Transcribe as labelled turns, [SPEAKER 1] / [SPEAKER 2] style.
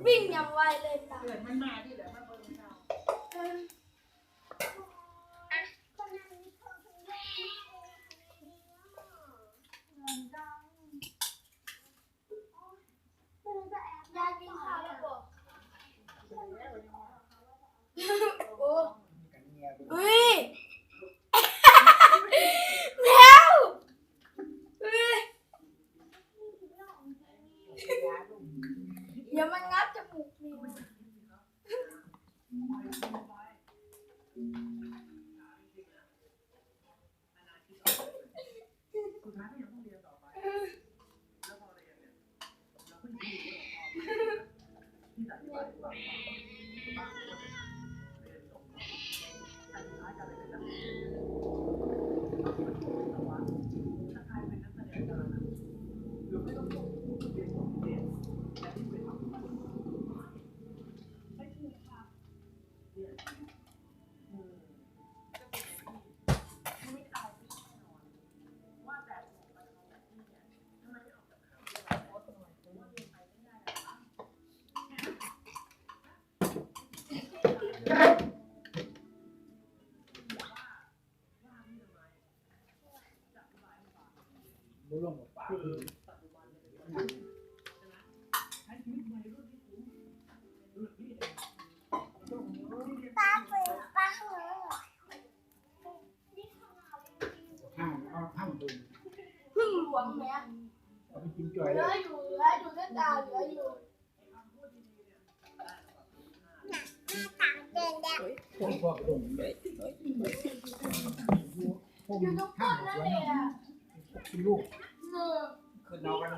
[SPEAKER 1] วิ่งอย่างไวเลยตา
[SPEAKER 2] เกิดมันมาที่เดี๋ยวมาเบิ่งเรา
[SPEAKER 1] ยายกินข้าวแล้วบอกโอ้เฮ้ยแมวเฮ้ยอย่ามางับจมูกนี่
[SPEAKER 3] ลงปากห้ามดู
[SPEAKER 1] พึ่งหลวงแม่
[SPEAKER 3] เอาไปกินจ่
[SPEAKER 1] เห
[SPEAKER 3] อย
[SPEAKER 1] ลื
[SPEAKER 3] เล
[SPEAKER 1] อย อยู่ด้วยตาเหลืออยู่
[SPEAKER 3] พ่อกระดุมผม
[SPEAKER 1] อยู่ตรง
[SPEAKER 3] ห้า
[SPEAKER 1] ต้
[SPEAKER 3] ม
[SPEAKER 1] นนั่น
[SPEAKER 3] สวน
[SPEAKER 1] เลยอ่ะ
[SPEAKER 3] กินลูก
[SPEAKER 1] เนื้อ
[SPEAKER 3] คือเรากัน